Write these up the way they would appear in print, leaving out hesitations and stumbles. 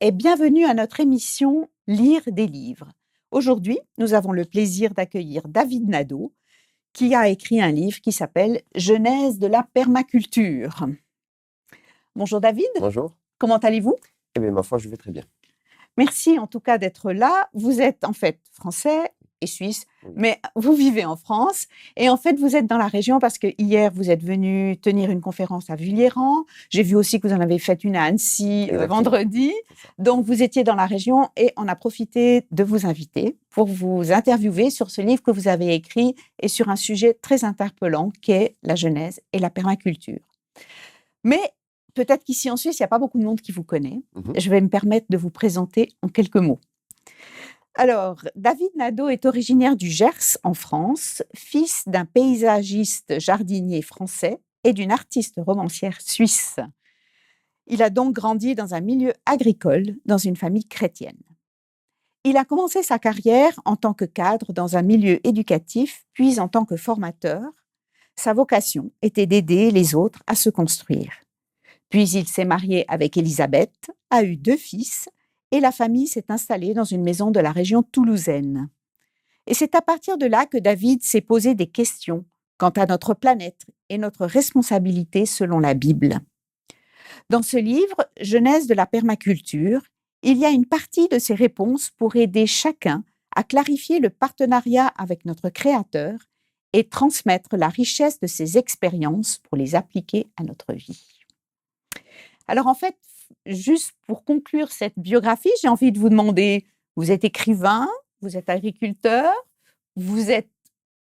et bienvenue à notre émission Lire des livres. Aujourd'hui, nous avons le plaisir d'accueillir David Nadeau, qui a écrit un livre qui s'appelle Genèse de la permaculture. Bonjour David, Bonjour. comment allez-vous? Eh bien, ma foi, je vais très bien. Merci en tout cas d'être là. Vous êtes en fait français et suisse, Oui. mais vous vivez en France et en fait vous êtes dans la région parce que hier vous êtes venu tenir une conférence à Vulliéran. J'ai vu aussi que vous en avez fait une à Annecy Exactement. vendredi. C'est ça. Donc vous étiez dans la région et on a profité de vous inviter pour vous interviewer sur ce livre que vous avez écrit et sur un sujet très interpellant qui est la genèse et la permaculture. Mais peut-être qu'ici en Suisse, il n'y a pas beaucoup de monde qui vous connaît. Mhm. Je vais me permettre de vous présenter en quelques mots. Alors, David Nadeau est originaire du Gers en France, fils d'un paysagiste jardinier français et d'une artiste romancière suisse. Il a donc grandi dans un milieu agricole, dans une famille chrétienne. Il a commencé sa carrière en tant que cadre dans un milieu éducatif, puis en tant que formateur. Sa vocation était d'aider les autres à se construire. Puis il s'est marié avec Élisabeth, a eu 2 fils, et la famille s'est installée dans une maison de la région toulousaine. Et c'est à partir de là que David s'est posé des questions quant à notre planète et notre responsabilité selon la Bible. Dans ce livre, Genèse de la permaculture, il y a une partie de ces réponses pour aider chacun à clarifier le partenariat avec notre Créateur et transmettre la richesse de ses expériences pour les appliquer à notre vie. Alors en fait, juste pour conclure cette biographie, j'ai envie de vous demander, vous êtes écrivain, vous êtes agriculteur, vous êtes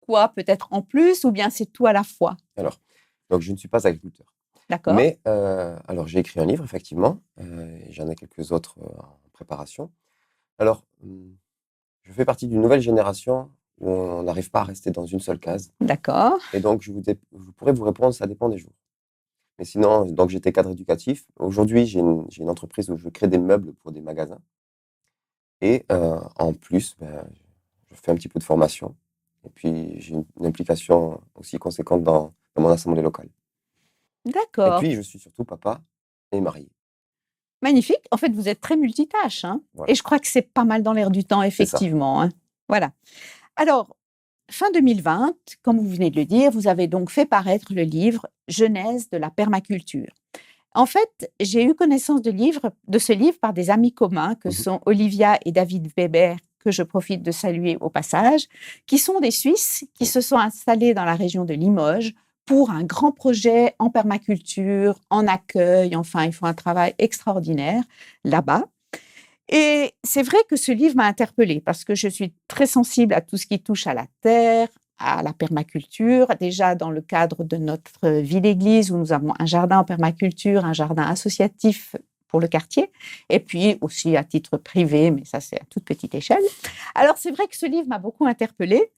quoi peut-être en plus ou bien c'est tout à la fois? Alors, donc je ne suis pas agriculteur. D'accord? Mais, alors j'ai écrit un livre, effectivement, et j'en ai quelques autres en préparation. Alors, je fais partie d'une nouvelle génération où on n'arrive pas à rester dans une seule case. D'accord. Et donc, je pourrais vous répondre, ça dépend des jours. Mais sinon, donc j'étais cadre éducatif. Aujourd'hui, j'ai une entreprise où je crée des meubles pour des magasins. Et en plus, je fais un petit peu de formation. Et puis, j'ai une implication aussi conséquente dans mon assemblée locale. Et D'accord. puis, je suis surtout papa et marié. Magnifique. En fait, vous êtes très multitâche, hein? Voilà. Et je crois que c'est pas mal dans l'air du temps, C'est ça. effectivement, hein. Voilà. Alors, fin 2020, comme vous venez de le dire, vous avez donc fait paraître le livre Genèse de la permaculture. En fait, j'ai eu connaissance de ce livre par des amis communs que Mhm. sont Olivia et David Weber, que je profite de saluer au passage, qui sont des Suisses qui se sont installés dans la région de Limoges pour un grand projet en permaculture, en accueil. Enfin, ils font un travail extraordinaire là-bas. Et c'est vrai que ce livre m'a interpellée parce que je suis très sensible à tout ce qui touche à la terre, à la permaculture. Déjà dans le cadre de notre ville-église où nous avons un jardin en permaculture, un jardin associatif pour le quartier, et puis aussi à titre privé, mais ça c'est à toute petite échelle. Alors c'est vrai que ce livre m'a beaucoup interpellée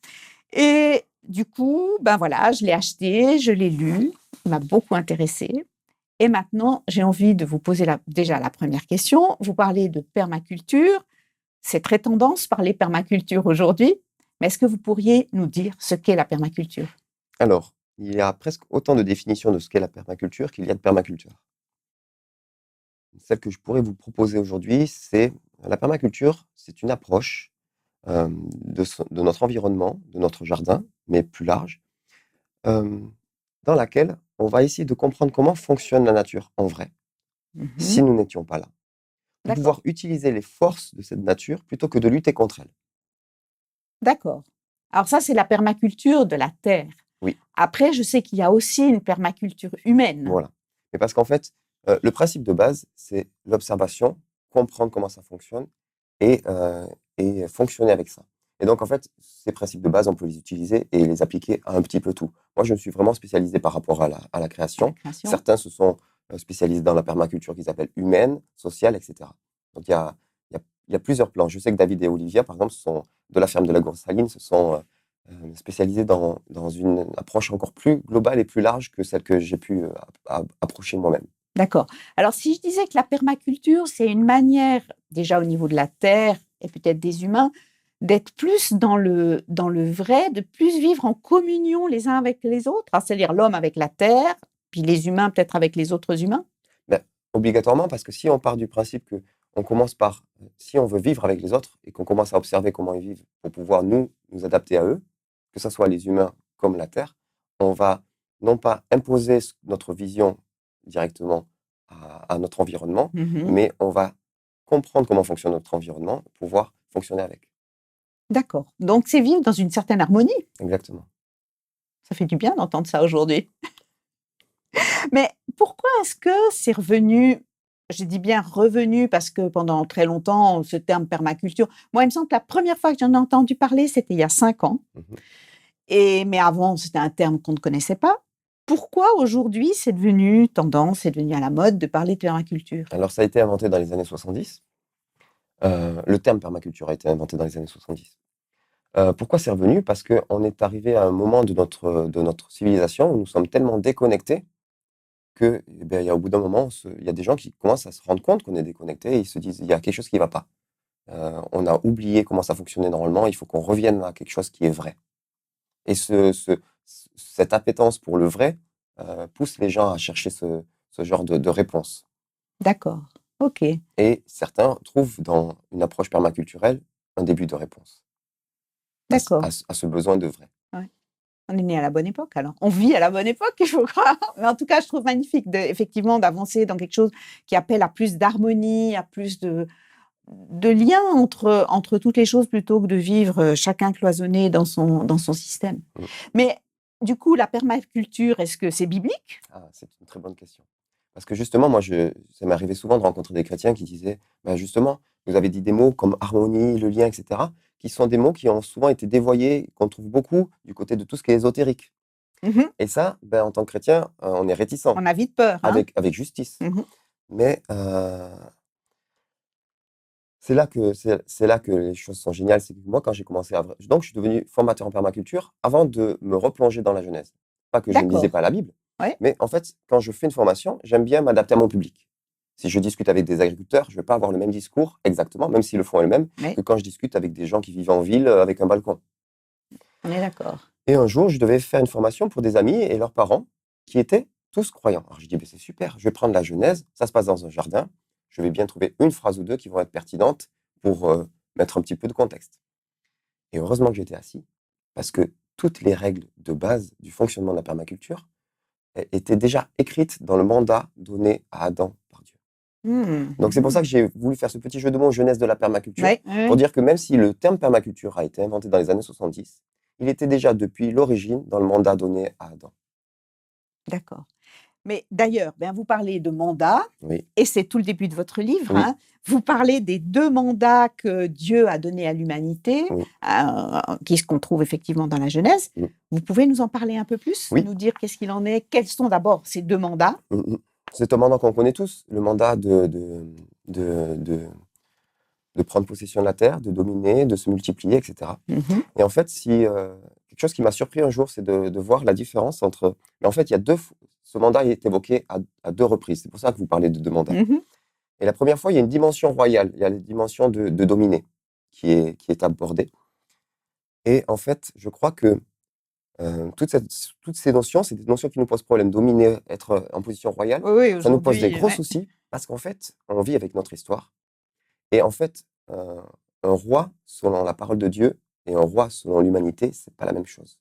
et du coup, ben voilà, je l'ai acheté, je l'ai lu, il m'a beaucoup intéressée. Et maintenant, j'ai envie de vous poser déjà la première question. Vous parlez de permaculture. C'est très tendance parler permaculture aujourd'hui. Mais est-ce que vous pourriez nous dire ce qu'est la permaculture? Alors, il y a presque autant de définitions de ce qu'est la permaculture qu'il y a de permaculteurs. Celle que je pourrais vous proposer aujourd'hui, c'est la permaculture, c'est une approche de notre environnement, de notre jardin, mais plus large, dans laquelle on va essayer de comprendre comment fonctionne la nature en vrai, si nous n'étions pas là, pour D'accord, pouvoir utiliser les forces de cette nature plutôt que de lutter contre elle. d'accord. Alors ça, c'est la permaculture de la terre. Oui. Après, je sais qu'il y a aussi une permaculture humaine. Voilà. Mais parce qu'en fait, le principe de base, c'est l'observation, comprendre comment ça fonctionne et fonctionner avec ça. Et donc, en fait, ces principes de base, on peut les utiliser et les appliquer à un petit peu tout. Moi, je me suis vraiment spécialisé par rapport à la création. Création. Certains se sont spécialisés dans la permaculture qu'ils appellent humaine, sociale, etc. Donc, il y a plusieurs plans. Je sais que David et Olivia, par exemple, de la ferme de la Goursaline, se sont spécialisés dans une approche encore plus globale et plus large que celle que j'ai pu approcher moi-même. D'accord. Alors, si je disais que la permaculture, c'est une manière, déjà au niveau de la terre et peut-être des humains, d'être plus dans le vrai, de plus vivre en communion les uns avec les autres, c'est-à-dire l'homme avec la terre, puis les humains peut-être avec les autres humains? Ben, obligatoirement, parce que si on part du principe on commence par, si on veut vivre avec les autres et qu'on commence à observer comment ils vivent pour pouvoir nous adapter à eux, que ce soit les humains comme la Terre, on va non pas imposer notre vision directement à notre environnement, Mhm. mais on va comprendre comment fonctionne notre environnement pour pouvoir fonctionner avec. D'accord. Donc, c'est vivre dans une certaine harmonie. Exactement. Ça fait du bien d'entendre ça aujourd'hui. Mais pourquoi est-ce que c'est revenu, je dis bien revenu parce que pendant très longtemps, ce terme permaculture, moi, il me semble que la première fois que j'en ai entendu parler, c'était il y a 5 ans. Mhm. Mais avant, c'était un terme qu'on ne connaissait pas. Pourquoi aujourd'hui c'est devenu tendance, c'est devenu à la mode de parler de permaculture? Alors, ça a été inventé dans les années 70. Le terme permaculture a été inventé dans les années 70. Pourquoi c'est revenu? Parce qu'on est arrivé à un moment de notre civilisation où nous sommes tellement déconnectés que, eh ben, il y a au bout d'un moment, il y a des gens qui commencent à se rendre compte qu'on est déconnectés et ils se disent, il y a quelque chose qui ne va pas. On a oublié comment ça fonctionnait normalement, il faut qu'on revienne à quelque chose qui est vrai. Et cette appétence pour le vrai pousse les gens à chercher ce genre de réponse. D'accord. OK. Et certains trouvent dans une approche permaculturelle un début de réponse D'accord. à ce besoin de vrai. Ouais. On est né à la bonne époque alors. On vit à la bonne époque, il faut croire. Mais en tout cas, je trouve magnifique effectivement d'avancer dans quelque chose qui appelle à plus d'harmonie, à plus de lien entre toutes les choses plutôt que de vivre chacun cloisonné dans son système. Mm. Mais du coup, la permaculture, est-ce que c'est biblique? Ah, c'est une très bonne question. Parce que justement, moi, ça m'est arrivé souvent de rencontrer des chrétiens qui disaient, bah, justement, vous avez dit des mots comme harmonie, le lien, etc., qui sont des mots qui ont souvent été dévoyés, qu'on trouve beaucoup du côté de tout ce qui est ésotérique. Mhm. Et ça, ben, en tant que chrétien, on est réticent, On a vite peur, hein? avec justice. Mhm. Mais c'est là que les choses sont géniales. C'est que moi, quand j'ai commencé donc, je suis devenu formateur en permaculture avant de me replonger dans la Genèse. Pas que je ne lisais D'accord. pas la Bible, Ouais. mais en fait, quand je fais une formation, j'aime bien m'adapter à mon public. Si je discute avec des agriculteurs, je ne vais pas avoir le même discours exactement, même si le fond est le même, Ouais. que quand je discute avec des gens qui vivent en ville avec un balcon. On est d'accord. Et un jour, je devais faire une formation pour des amis et leurs parents qui étaient tous croyants. Alors je dis, c'est super, je vais prendre la Genèse, ça se passe dans un jardin, je vais bien trouver une phrase ou deux qui vont être pertinentes pour mettre un petit peu de contexte. Et heureusement que j'étais assis, parce que toutes les règles de base du fonctionnement de la permaculture étaient déjà écrites dans le mandat donné à Adam par Dieu. Donc c'est pour ça que j'ai voulu faire ce petit jeu de mots Genèse de la permaculture, Ouais, ouais, pour ouais. dire que même si le terme permaculture a été inventé dans les années 70, il était déjà depuis l'origine dans le mandat donné à Adam. D'accord. Mais d'ailleurs, ben, vous parlez de mandat, Oui, et c'est tout le début de votre livre, oui, hein. Vous parlez des 2 mandats que Dieu a donnés à l'humanité, oui, qu'on trouve effectivement dans la Genèse. mm, Vous pouvez nous en parler un peu plus? oui. Nous dire qu'est-ce qu'il en est? Quels sont d'abord ces 2 mandats? Mm. C'est un mandat qu'on connaît tous, le mandat de, de, de prendre possession de la terre, de dominer, de se multiplier, etc. Mmh. Et en fait, quelque chose qui m'a surpris un jour, c'est de voir la différence entre. Mais en fait, ce mandat est évoqué à deux reprises. C'est pour ça que vous parlez de deux mandats. Mmh. Et la première fois, il y a une dimension royale, il y a la dimension de dominer qui est abordée. Et en fait, je crois que toutes ces notions, c'est des notions qui nous posent problème. Dominer, être en position royale, Oui, oui, ça nous pose des aujourd'hui, gros ouais. soucis parce qu'en fait, on vit avec notre histoire. Et en fait, un roi selon la parole de Dieu et un roi selon l'humanité, c'est pas la même chose.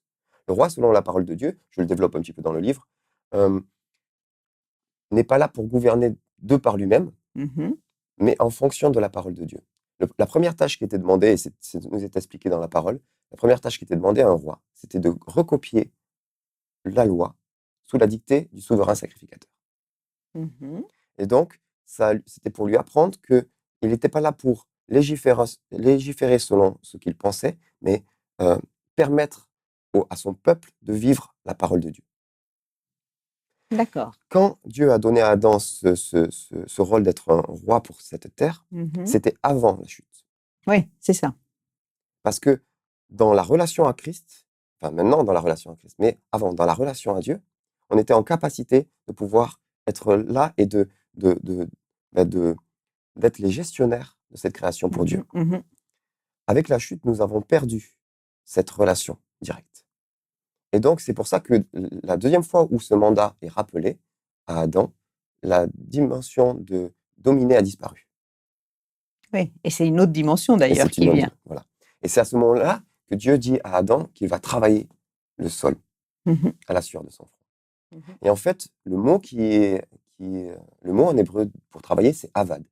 Le roi selon la parole de Dieu, je le développe un petit peu dans le livre, euh, n'est pas là pour gouverner de par lui-même, Mmh. mais en fonction de la parole de Dieu. La première tâche qui était demandée, et nous est expliqué dans la parole, la première tâche qui était demandée à un roi, c'était de recopier la loi sous la dictée du souverain sacrificateur. Mmh. Et donc, c'était pour lui apprendre qu'il n'était pas là pour légiférer selon ce qu'il pensait, mais euh, permettre à son peuple de vivre la parole de Dieu. D'accord. Quand Dieu a donné à Adam ce rôle d'être un roi pour cette terre, Mmh. c'était avant la chute. Oui, c'est ça. Parce que dans la relation à Christ, enfin maintenant dans la relation à Christ, mais avant, dans la relation à Dieu, on était en capacité de pouvoir être là et de, de, bah, de- d'être les gestionnaires de cette création pour Dieu. Mmh. Mmh. Avec la chute, nous avons perdu cette relation directe. Et donc, c'est pour ça que la deuxième fois où ce mandat est rappelé à Adam, la dimension de dominer a disparu. Oui, et c'est une autre dimension Et d'ailleurs c'est une qui autre, vient. voilà. Et c'est à ce moment-là que Dieu dit à Adam qu'il va travailler le sol Mhm, à la sueur de son front. mhm. Et en fait, le mot en hébreu pour travailler, c'est avad.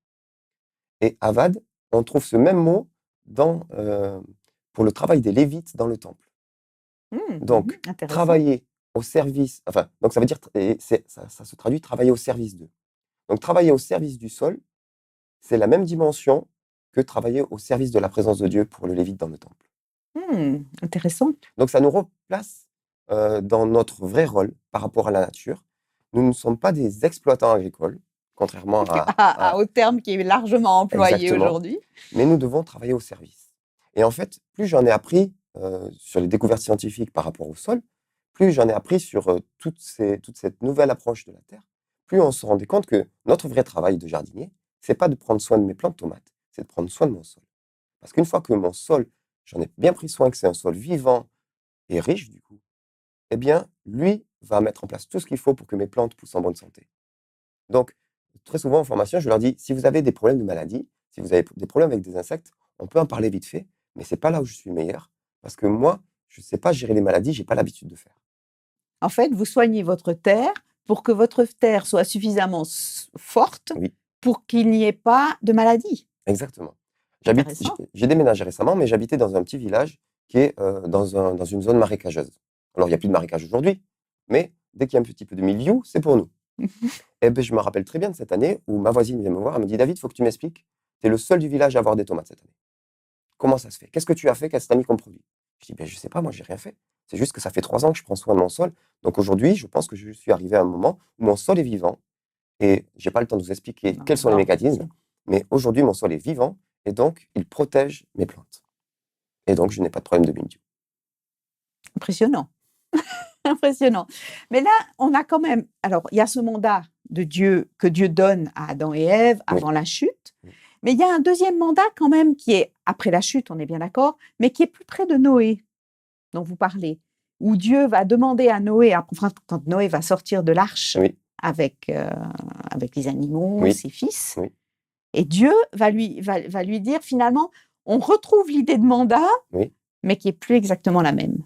Et avad, on trouve ce même mot pour le travail des Lévites dans le temple. Donc, Intéressant. travailler au service, enfin, donc ça veut dire, ça se traduit travailler au service d'eux. Donc, travailler au service du sol, c'est la même dimension que travailler au service de la présence de Dieu pour le Lévite dans le temple. Intéressant. Donc, ça nous replace dans notre vrai rôle par rapport à la nature. Nous ne sommes pas des exploitants agricoles, contrairement Au terme qui est largement employé exactement, aujourd'hui. mais nous devons travailler au service. Et en fait, plus j'en ai appris sur les découvertes scientifiques par rapport au sol, plus j'en ai appris sur toute cette nouvelle approche de la terre, plus on se rendait compte que notre vrai travail de jardinier, c'est pas de prendre soin de mes plantes de tomates, c'est de prendre soin de mon sol. Parce qu'une fois que mon sol, j'en ai bien pris soin, que c'est un sol vivant et riche du coup, eh bien, lui va mettre en place tout ce qu'il faut pour que mes plantes poussent en bonne santé. Donc, très souvent en formation, je leur dis, si vous avez des problèmes de maladie, si vous avez des problèmes avec des insectes, on peut en parler vite fait, mais c'est pas là où je suis meilleur, parce que moi, je ne sais pas gérer les maladies, j'ai pas l'habitude de faire. En fait, vous soignez votre terre pour que votre terre soit suffisamment forte Oui, pour qu'il n'y ait pas de maladie. exactement. Intéressant. J'ai déménagé récemment, mais j'habitais dans un petit village qui est dans une zone marécageuse. Alors, il n'y a plus de marécage aujourd'hui, mais dès qu'il y a un petit peu de milieu, c'est pour nous. Et ben, je me rappelle très bien de cette année où ma voisine vient me voir, elle me dit, David, il faut que tu m'expliques, tu es le seul du village à avoir des tomates cette année. Comment ça se fait? Qu'est-ce que tu as fait? Qu'est-ce que tu as mis comme produit? Je dis, ben, je sais pas, moi, j'ai rien fait. C'est juste que ça fait 3 ans que je prends soin de mon sol. Donc aujourd'hui, je pense que je suis arrivé à un moment où mon sol est vivant. Et j'ai pas le temps de vous expliquer quels sont les Non, mécanismes, mais aujourd'hui, mon sol est vivant et donc il protège mes plantes. Et donc, je n'ai pas de problème de mildiou. impressionnant. Impressionnant. Mais là, on a quand même. Alors, il y a ce mandat de Dieu que Dieu donne à Adam et Ève Oui, avant la chute. oui, Mais il y a un deuxième mandat quand même qui est après la chute, on est bien d'accord, mais qui est plus près de Noé, dont vous parlez, où Dieu va demander à Noé, enfin, quand Noé va sortir de l'arche oui, avec les animaux, oui, ses fils, oui, et Dieu va lui dire finalement, on retrouve l'idée de mandat, oui. mais qui est plus exactement la même.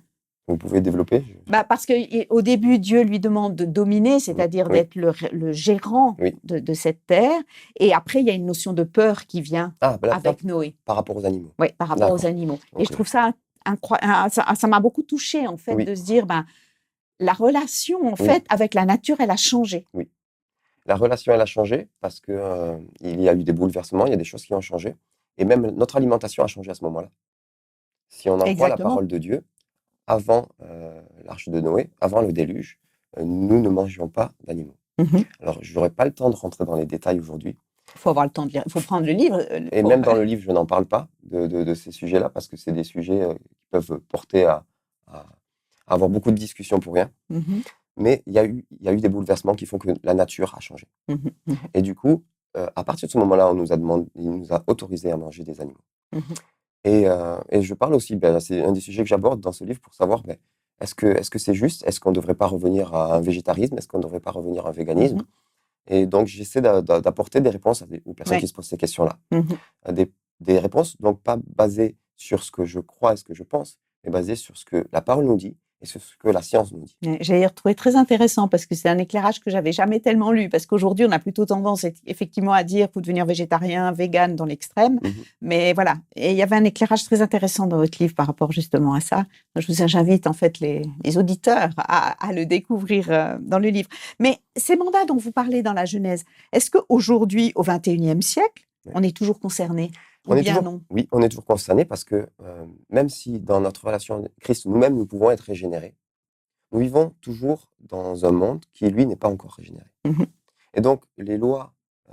Vous pouvez développer? Parce qu'au début, Dieu lui demande de dominer, c'est-à-dire Oui, d'être le gérant oui. de cette terre. Et après, il y a une notion de peur qui vient Ah, ben là, avec Noé, par rapport aux animaux. ouais, par rapport aux D'accord. animaux. Et je Ok. trouve ça incroyable. Ça m'a beaucoup touchée, en fait, Oui, de se dire, la relation, en oui, fait, avec la nature, elle a changé. oui. La relation, elle a changé parce que il y a eu des bouleversements, il y a des choses qui ont changé. Et même notre alimentation a changé à ce moment-là. Si on en croit la Exactement. parole de Dieu, avant l'arche de Noé, avant le déluge, nous ne mangions pas d'animaux. Il Alors, je n'aurai pas le temps de rentrer dans les détails aujourd'hui. faut avoir le temps de lire. Il faut prendre le livre Et pour. même dans le livre, je n'en parle pas de ces sujets-là parce que c'est des sujets qui peuvent porter à avoir beaucoup de discussions pour rien. Mhm, Mais il y a eu des bouleversements qui font que la nature a changé. mhm, mhm, Et du coup, à partir de ce moment-là, il nous a autorisé à manger des animaux. mhm. Et je parle aussi, ben, c'est un des sujets que j'aborde dans ce livre pour savoir, ben, est-ce que c'est juste? Est-ce qu'on ne devrait pas revenir à un végétarisme? Est-ce qu'on ne devrait pas revenir à un véganisme? Mhm. Et donc, j'essaie d'apporter des réponses aux personnes qui Ouais. se posent ces questions-là. Mhm. Des réponses, donc pas basées sur ce que je crois et ce que je pense, mais basées sur ce que la parole nous dit et sur ce que la science nous dit. Ouais, j'ai retrouvé très intéressant parce que c'est un éclairage que j'avais jamais tellement lu. Parce qu'aujourd'hui, on a plutôt tendance effectivement à dire faut devenir végétarien, vegan dans l'extrême. Mhm. Mais voilà. Et il y avait un éclairage très intéressant dans votre livre par rapport justement à ça. J'invite en fait les auditeurs à le découvrir dans le livre. Mais ces mandats dont vous parlez dans la Genèse, est-ce qu'aujourd'hui, au XXIe siècle, Ouais. on est toujours concerné ou On est bien toujours, non? oui, on est toujours concerné parce que même si dans notre relation avec Christ, nous-mêmes, nous pouvons être régénérés, nous vivons toujours dans un monde qui, lui, n'est pas encore régénéré. Mhm. Et donc, les lois euh,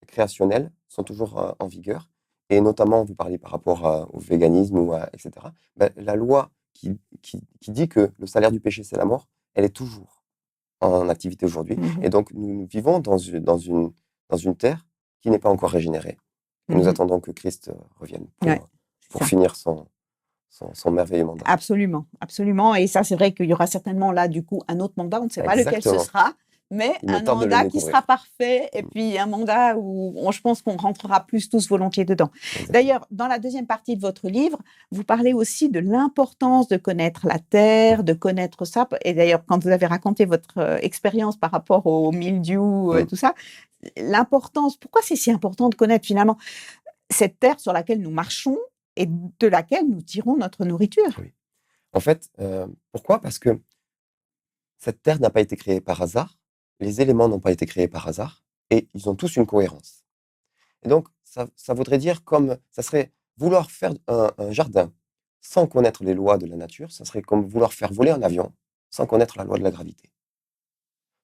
créationnelles sont toujours en vigueur. Et notamment, vous parlez par rapport au véganisme, etc. Ben, la loi qui dit que le salaire du péché, c'est la mort, elle est toujours en activité aujourd'hui. Mhm. Et donc, nous vivons dans une terre qui n'est pas encore régénérée. Et nous Mhm. attendons que Christ revienne Ouais, c'est pour ça. finir son merveilleux mandat. Absolument, absolument. Et ça, c'est vrai qu'il y aura certainement là, du coup, un autre mandat. On ne sait pas lequel ce Exactement. sera, mais Il me un tarde de le mandat qui découvrir. sera parfait et puis un mandat où je pense qu'on rentrera plus tous volontiers dedans. Exactement. D'ailleurs, dans la deuxième partie de votre livre, vous parlez aussi de l'importance de connaître la terre, de connaître ça. Et d'ailleurs, quand vous avez raconté votre expérience par rapport au mildiou, tout ça, l'importance, pourquoi c'est si important de connaître finalement cette terre sur laquelle nous marchons et de laquelle nous tirons notre nourriture. Oui. En fait, pourquoi? Parce que cette terre n'a pas été créée par hasard, les éléments n'ont pas été créés par hasard, et ils ont tous une cohérence. Et donc, ça voudrait dire comme ça serait vouloir faire un jardin sans connaître les lois de la nature, ça serait comme vouloir faire voler un avion sans connaître la loi de la gravité.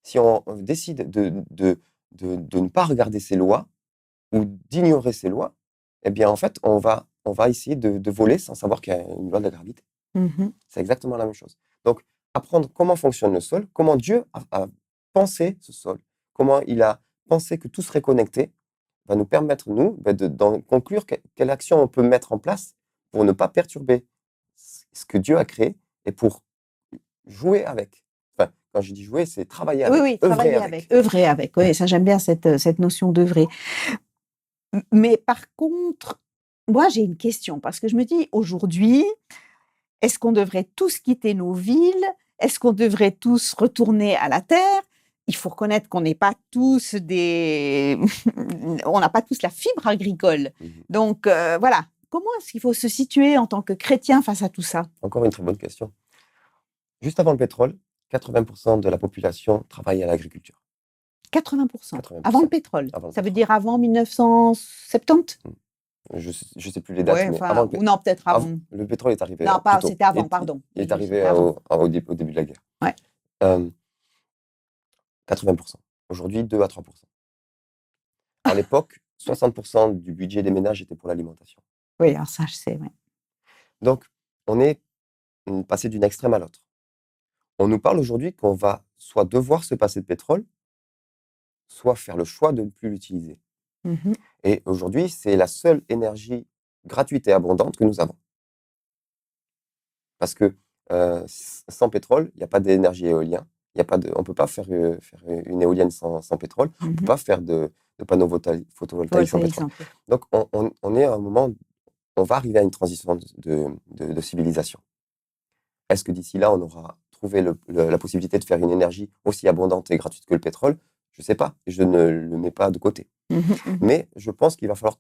Si on décide de ne pas regarder ces lois ou d'ignorer ces lois, eh bien, en fait, on va essayer de voler sans savoir qu'il y a une loi de la gravité. C'est exactement la même chose. Donc, apprendre comment fonctionne le sol, comment Dieu a pensé ce sol, comment il a pensé que tout serait connecté, va nous permettre, nous, d'en conclure quelle action on peut mettre en place pour ne pas perturber ce que Dieu a créé et pour jouer avec. Enfin, quand je dis jouer, c'est travailler avec, Oui, œuvrer travailler avec, œuvrer avec. Oui, ça j'aime bien cette notion d'œuvrer. Mais par contre, moi j'ai une question parce que je me dis aujourd'hui, est-ce qu'on devrait tous quitter nos villes? Est-ce qu'on devrait tous retourner à la terre? Il faut reconnaître qu'on n'est pas tous on n'a pas tous la fibre agricole. Donc voilà, comment est-ce qu'il faut se situer en tant que chrétien face à tout ça? Encore une très bonne question. Juste avant le pétrole, 80% de la population travaillait à l'agriculture. 80%. 80%. Avant le pétrole. Avant le Ça veut pétrole. dire avant 1970? Je sais plus les dates, Ouais, mais enfin, avant le ou non, peut-être avant. le pétrole est arrivé Non, plus pas, tôt. c'était avant, Il pardon. est Oui, arrivé c'était avant. au début de la guerre. Ouais. 80%. Aujourd'hui, 2 à 3%. À l'époque, 60% du budget des ménages était pour l'alimentation. Oui, alors ça, je sais, ouais. Donc, on est passé d'une extrême à l'autre. On nous parle aujourd'hui qu'on va soit devoir se passer de pétrole, soit faire le choix de ne plus l'utiliser. Et aujourd'hui, c'est la seule énergie gratuite et abondante que nous avons. Parce que sans pétrole, il n'y a pas d'énergie éolienne. On ne peut pas faire une éolienne sans pétrole. On ne peut pas faire de panneaux photovoltaïques sans pétrole. Donc, on est à un moment, on va arriver à une transition de civilisation. Est-ce que d'ici là, on aura trouvé la possibilité de faire une énergie aussi abondante et gratuite que le pétrole? Je ne sais pas. Je ne le mets pas de côté. Mais je pense qu'il va falloir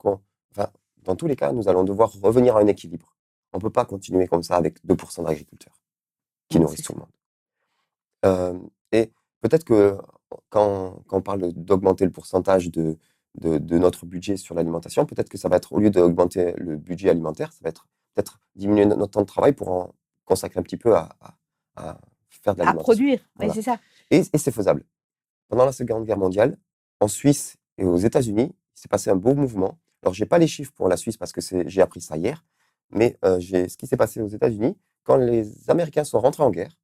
dans tous les cas, nous allons devoir revenir à un équilibre. On ne peut pas continuer comme ça avec 2% d'agriculteurs qui nourrissent tout le monde. Et peut-être que quand on parle d'augmenter le pourcentage de notre budget sur l'alimentation, peut-être que ça va être, au lieu d'augmenter le budget alimentaire, ça va être peut-être diminuer notre temps de travail pour en consacrer un petit peu à faire de l'alimentation. À produire, voilà. Oui, c'est ça. Et c'est faisable. Pendant la Seconde Guerre mondiale, en Suisse et aux États-Unis, il s'est passé un beau mouvement. Alors, je n'ai pas les chiffres pour la Suisse parce que j'ai appris ça hier, mais ce qui s'est passé aux États-Unis, quand les Américains sont rentrés en guerre,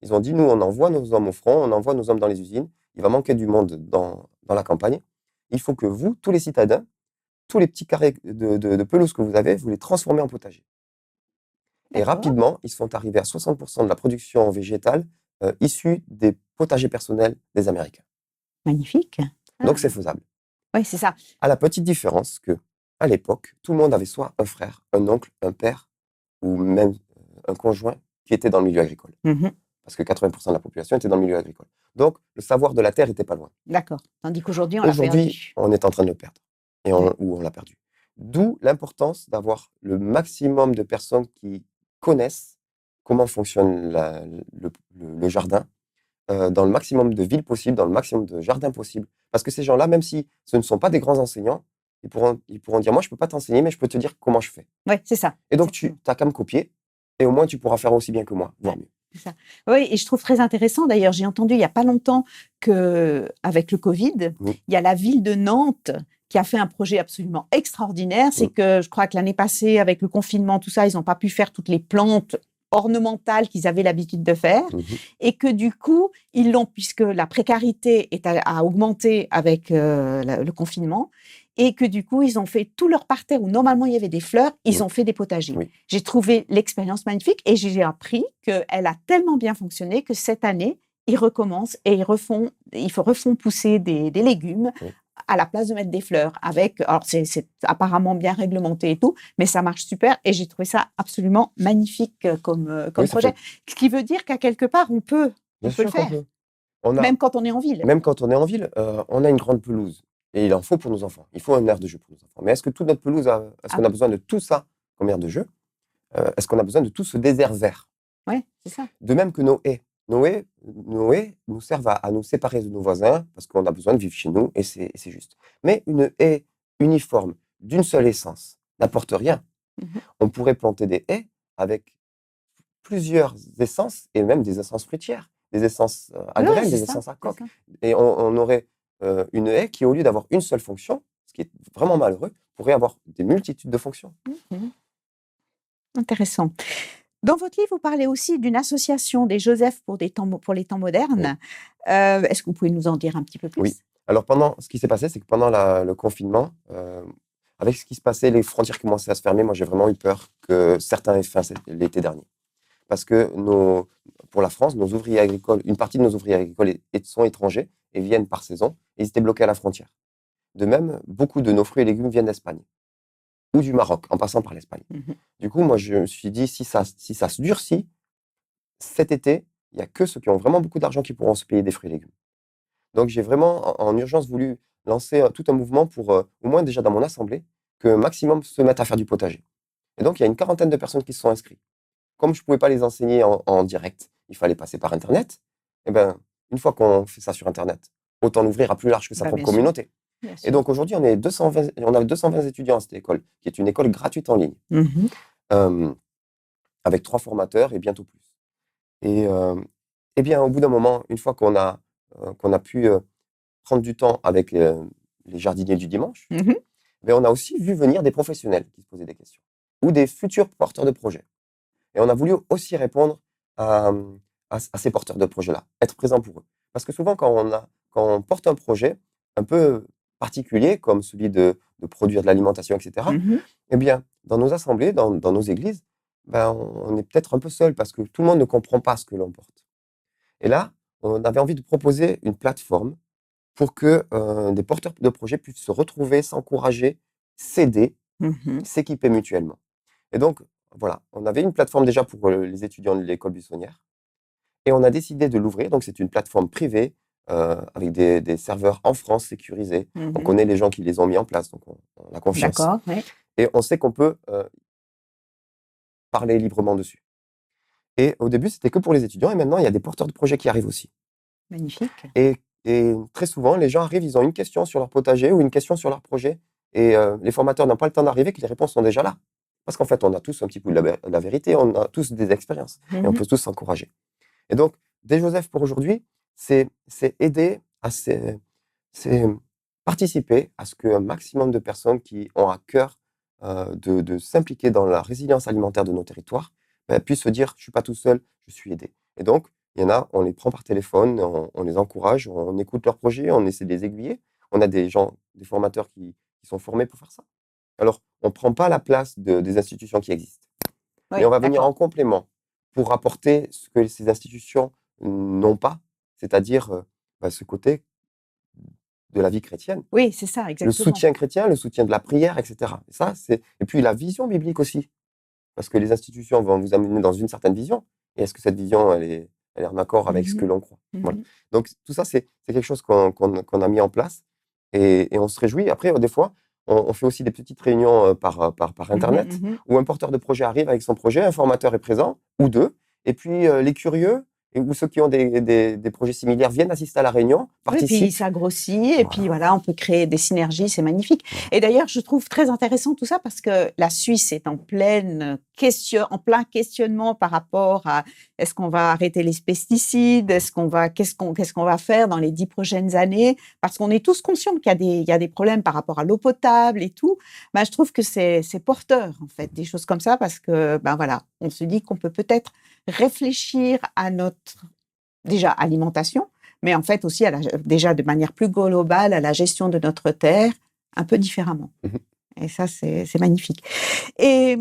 ils ont dit, nous, on envoie nos hommes au front, on envoie nos hommes dans les usines, il va manquer du monde dans la campagne. Il faut que vous, tous les citadins, tous les petits carrés de pelouse que vous avez, vous les transformez en potager. Et rapidement, ils sont arrivés à 60% de la production végétale issue des potagers personnels des Américains. Magnifique. Donc, c'est faisable. Oui, c'est ça. À la petite différence que, à l'époque, tout le monde avait soit un frère, un oncle, un père, ou même un conjoint qui était dans le milieu agricole. Parce que 80% de la population était dans le milieu agricole. Donc, le savoir de la terre n'était pas loin. D'accord. Tandis qu'aujourd'hui, on l'a perdu. Aujourd'hui, on est en train de le perdre. Ou on l'a perdu. D'où l'importance d'avoir le maximum de personnes qui connaissent comment fonctionne le jardin, dans le maximum de villes possibles, dans le maximum de jardins possibles. Parce que ces gens-là, même si ce ne sont pas des grands enseignants, ils pourront dire, moi, je ne peux pas t'enseigner, mais je peux te dire comment je fais. Oui, c'est ça. Et donc, tu n'as qu'à me copier, et au moins, tu pourras faire aussi bien que moi, voire mieux. C'est ça. Oui, et je trouve très intéressant, d'ailleurs, j'ai entendu il n'y a pas longtemps qu'avec le Covid, il y a la ville de Nantes qui a fait un projet absolument extraordinaire. C'est que je crois que l'année passée, avec le confinement, tout ça, ils n'ont pas pu faire toutes les plantes ornementales qu'ils avaient l'habitude de faire, et que du coup, ils l'ont, puisque la précarité a augmenté avec le confinement, et que du coup, ils ont fait tout leur parterre où normalement il y avait des fleurs, ils ont fait des potagers. J'ai trouvé l'expérience magnifique et j'ai appris qu'elle a tellement bien fonctionné que cette année, ils recommencent et ils refont pousser des légumes Oui. à la place de mettre des fleurs. Alors c'est apparemment bien réglementé et tout, mais ça marche super et j'ai trouvé ça absolument magnifique comme Oui, ça projet. fait Ce qui veut dire qu'à quelque part, on peut bien le sûr qu'on faire, peut. On a même quand on est en ville. Même quand on est en ville, on a une grande pelouse et il en faut pour nos enfants. Il faut un aire de jeu pour nos enfants. Mais est-ce que toute notre pelouse est-ce Ah, qu'on a besoin de tout ça comme aire de jeu? Est-ce qu'on a besoin de tout ce désert vert? ouais, c'est ça. De même que nos haies. Nos haies nous servent à nous séparer de nos voisins parce qu'on a besoin de vivre chez nous et c'est juste. Mais une haie uniforme d'une seule essence n'apporte rien. Mhm. On pourrait planter des haies avec plusieurs essences et même des essences fruitières, des essences à Ouais, graines, c'est des ça, essences à c'est coque. ça. Et on aurait une haie qui, au lieu d'avoir une seule fonction, ce qui est vraiment malheureux, pourrait avoir des multitudes de fonctions. Mhm. Intéressant. Dans votre livre, vous parlez aussi d'une association des Joseph pour les temps Oui. modernes. Est-ce que vous pouvez nous en dire un petit peu Oui. plus? Alors, ce qui s'est passé, c'est que pendant le confinement, avec ce qui se passait, les frontières commençaient à se fermer. Moi, j'ai vraiment eu peur que certains aient faim l'été dernier. Parce que pour la France, nos ouvriers agricoles, une partie de nos ouvriers agricoles sont étrangers et viennent par saison, et ils étaient bloqués à la frontière. De même, beaucoup de nos fruits et légumes viennent d'Espagne ou du Maroc, en passant par l'Espagne. Mhm. Du coup, moi, je me suis dit, si ça se durcit, cet été, il n'y a que ceux qui ont vraiment beaucoup d'argent qui pourront se payer des fruits et légumes. Donc, j'ai vraiment, en urgence, voulu lancer tout un mouvement pour, au moins déjà dans mon assemblée, que maximum se mettent à faire du potager. Et donc, il y a une quarantaine de personnes qui se sont inscrites. Comme je ne pouvais pas les enseigner en direct, il fallait passer par Internet. Et ben, une fois qu'on fait ça sur Internet, autant l'ouvrir à plus large que sa Bah, propre bien sûr, communauté. bien Et sûr. donc aujourd'hui, on a 220 étudiants à cette école, qui est une école gratuite en ligne, Mhm. euh, avec 3 formateurs et bientôt plus. Et, eh bien, au bout d'un moment, une fois qu'on a pu prendre du temps avec les jardiniers du dimanche, Mhm. ben, on a aussi vu venir des professionnels qui se posaient des questions, ou des futurs porteurs de projets. Et on a voulu aussi répondre à, à ces porteurs de projets-là, être présent pour eux. Parce que souvent, quand on porte un projet un peu particulier, comme celui de produire de l'alimentation, etc., Mhm. eh bien, dans nos assemblées, dans nos églises, ben, on est peut-être un peu seul parce que tout le monde ne comprend pas ce que l'on porte. Et là, on avait envie de proposer une plateforme pour que des porteurs de projets puissent se retrouver, s'encourager, s'aider, Mhm. s'équiper mutuellement. Et donc, voilà, on avait une plateforme déjà pour les étudiants de l'école buissonnière et on a décidé de l'ouvrir. Donc, c'est une plateforme privée avec des serveurs en France sécurisés. On Mhm. connaît les gens qui les ont mis en place, donc on a confiance. D'accord, oui. Et on sait qu'on peut parler librement dessus. Et au début, c'était que pour les étudiants et maintenant, il y a des porteurs de projets qui arrivent aussi. Magnifique. Et très souvent, les gens arrivent, ils ont une question sur leur potager ou une question sur leur projet et les formateurs n'ont pas le temps d'arriver que les réponses sont déjà là. Parce qu'en fait, on a tous un petit peu de la vérité, on a tous des expériences et on Mhm. peut tous s'encourager. Et donc, des Joseph pour aujourd'hui, c'est aider c'est participer à ce qu'un maximum de personnes qui ont à cœur de s'impliquer dans la résilience alimentaire de nos territoires ben, puissent se dire, je suis pas tout seul, je suis aidé. Et donc, il y en a, on les prend par téléphone, on les encourage, on écoute leurs projets, on essaie de les aiguiller. On a des gens, des formateurs qui sont formés pour faire ça. Alors, on ne prend pas la place des institutions qui existent, mais Oui, on va venir d'accord. en complément pour apporter ce que ces institutions n'ont pas, c'est-à-dire ce côté de la vie chrétienne, Oui, c'est ça, le exactement. soutien chrétien, le soutien de la prière, etc. Et ça, et puis la vision biblique aussi, parce que les institutions vont vous amener dans une certaine vision. Et est-ce que cette vision, elle est en accord avec ce que Mhm. l'on croit? Voilà. Mhm. Donc tout ça, c'est quelque chose qu'on a mis en place et on se réjouit. Après, des fois, on fait aussi des petites réunions par Mhm. Internet Mhm. où un porteur de projet arrive avec son projet, un formateur est présent, ou deux, et puis les curieux ou ceux qui ont des projets similaires viennent assister à la réunion, Oui, puis participent. ça grossit et puis Voilà. voilà, on peut créer des synergies, c'est magnifique. Voilà. Et d'ailleurs, je trouve très intéressant tout ça parce que la Suisse est en plein questionnement par rapport à est-ce qu'on va arrêter les pesticides, qu'est-ce qu'on va faire dans les 10 prochaines années, parce qu'on est tous conscients il y a des problèmes par rapport à l'eau potable et tout. Ben, je trouve que c'est porteur en fait des choses comme ça parce que ben voilà, on se dit qu'on peut peut-être réfléchir à notre déjà alimentation, mais en fait aussi déjà de manière plus globale à la gestion de notre terre un peu différemment. Mhm. Et ça, c'est magnifique. Et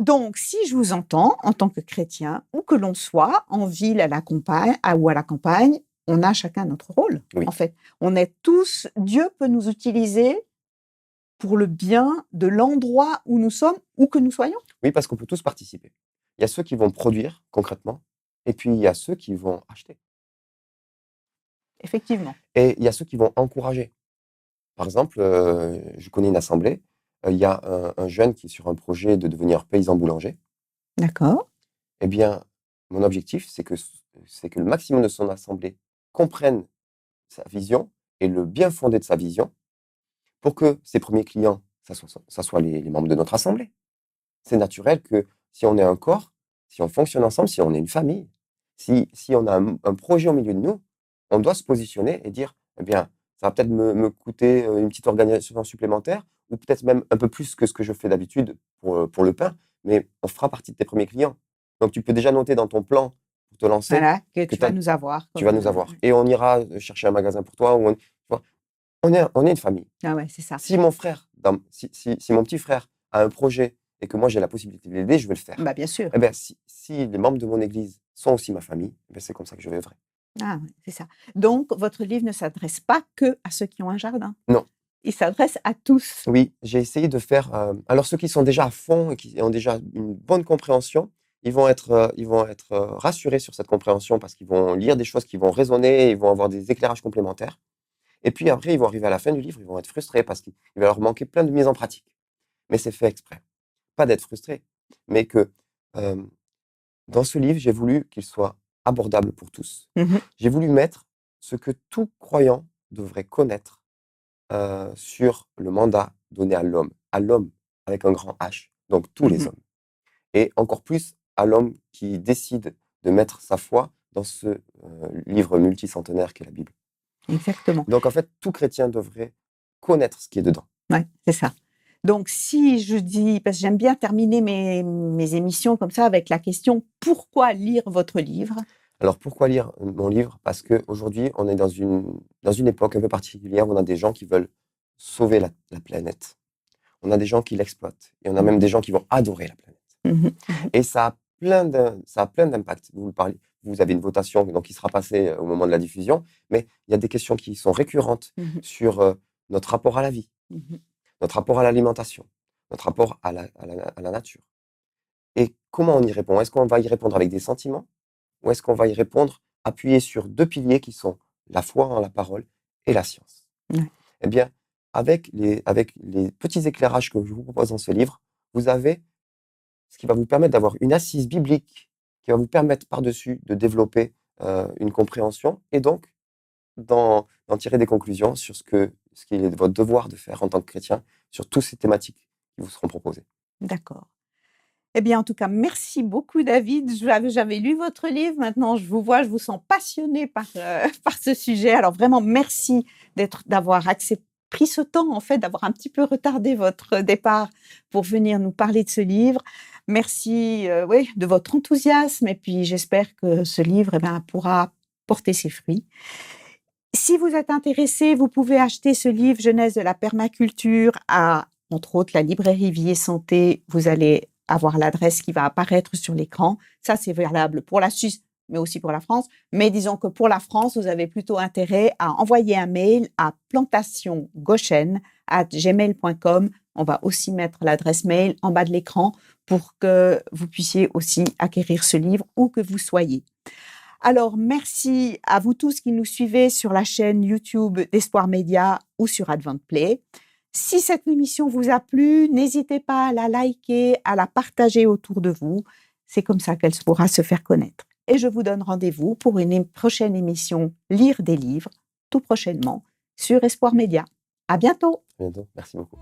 Donc, si je vous entends en tant que chrétien, où que l'on soit, en ville, à la campagne, ou à la campagne, on a chacun notre rôle. Oui. En fait, on est tous. Dieu peut nous utiliser pour le bien de l'endroit où nous sommes, où que nous soyons. Oui, parce qu'on peut tous participer. Il y a ceux qui vont produire concrètement, et puis il y a ceux qui vont acheter. Effectivement. Et il y a ceux qui vont encourager. Par exemple, je connais une assemblée, il y a un jeune qui est sur un projet de devenir paysan boulanger. D'accord. Eh bien, mon objectif, c'est que le maximum de son assemblée comprenne sa vision et le bien fondé de sa vision pour que ses premiers clients, ça soit les membres de notre assemblée. C'est naturel que si on est un corps, si on fonctionne ensemble, si on est une famille, si on a un projet au milieu de nous, on doit se positionner et dire, eh bien, ça va peut-être me coûter une petite organisation supplémentaire ou peut-être même un peu plus que ce que je fais d'habitude pour le pain, mais on fera partie de tes premiers clients. Donc, tu peux déjà noter dans ton plan pour te lancer Voilà, que que tu vas nous avoir. tu vas nous avoir. Et on ira chercher un magasin pour toi. Tu vois, on est une famille. Ah ouais, c'est ça. Si mon frère, si mon petit frère a un projet et que moi j'ai la possibilité de l'aider, je vais le faire. Bah, bien sûr. Eh bien, si les membres de mon église sont aussi ma famille, eh bien, c'est comme ça que je vais œuvrer. Ah ouais, c'est ça. Donc, votre livre ne s'adresse pas que à ceux qui ont un jardin. Non. Il s'adresse à tous. Oui, j'ai essayé de faire. Alors, ceux qui sont déjà à fond et qui ont déjà une bonne compréhension, ils vont être rassurés sur cette compréhension parce qu'ils vont lire des choses qui vont résonner, ils vont avoir des éclairages complémentaires. Et puis après, ils vont arriver à la fin du livre, ils vont être frustrés parce qu'il va leur manquer plein de mises en pratique. Mais c'est fait exprès. Pas d'être frustré, mais que dans ce livre, j'ai voulu qu'il soit abordable pour tous. Mmh. J'ai voulu mettre ce que tout croyant devrait connaître sur le mandat donné à l'homme avec un grand H, donc tous les Mmh. hommes. Et encore plus à l'homme qui décide de mettre sa foi dans ce livre multicentenaire qu'est la Bible. Exactement. Donc en fait, tout chrétien devrait connaître ce qui est dedans. Ouais, c'est ça. Donc, si je dis, parce que j'aime bien terminer mes émissions comme ça avec la question: «Pourquoi lire votre livre?» Alors pourquoi lire mon livre? Parce qu'aujourd'hui, on est dans une époque un peu particulière où on a des gens qui veulent sauver la planète. On a des gens qui l'exploitent et on a même des gens qui vont adorer la planète. Mmh mh. Et ça a plein d'impacts. Vous avez une votation donc qui sera passée au moment de la diffusion, mais il y a des questions qui sont récurrentes Mmh. sur notre rapport à la vie, Mmh. notre rapport à l'alimentation, notre rapport à la nature. Et comment on y répond? Est-ce qu'on va y répondre avec des sentiments? Ou est-ce qu'on va y répondre appuyé sur 2 piliers qui sont la foi en la parole et la science? Ouais. Eh bien, avec les petits éclairages que je vous propose dans ce livre, vous avez ce qui va vous permettre d'avoir une assise biblique, qui va vous permettre par-dessus de développer, une compréhension et donc d'en tirer des conclusions sur ce qu'il est de votre devoir de faire en tant que chrétien, sur toutes ces thématiques qui vous seront proposées. D'accord. Eh bien, en tout cas, merci beaucoup David. J'avais lu votre livre, maintenant je vous vois, je vous sens passionné par, par ce sujet. Alors vraiment merci d'avoir pris ce temps en fait, d'avoir un petit peu retardé votre départ pour venir nous parler de ce livre. Merci, oui, de votre enthousiasme et puis j'espère que ce livre, eh ben, pourra porter ses fruits. Si vous êtes intéressé, vous pouvez acheter ce livre Genèse de la permaculture à, entre autres, la librairie Vie et Santé. Vous allez avoir l'adresse qui va apparaître sur l'écran. Ça, c'est valable pour la Suisse, mais aussi pour la France. Mais disons que pour la France, vous avez plutôt intérêt à envoyer un mail à plantationgoshen@gmail.com. On va aussi mettre l'adresse mail en bas de l'écran pour que vous puissiez aussi acquérir ce livre où que vous soyez. Alors, merci à vous tous qui nous suivez sur la chaîne YouTube d'Espoir Média ou sur AdventPlay. Si cette émission vous a plu, n'hésitez pas à la liker, à la partager autour de vous. C'est comme ça qu'elle pourra se faire connaître. Et je vous donne rendez-vous pour une prochaine émission Lire des livres, tout prochainement, sur Espoir Média. À bientôt! À bientôt. Merci beaucoup.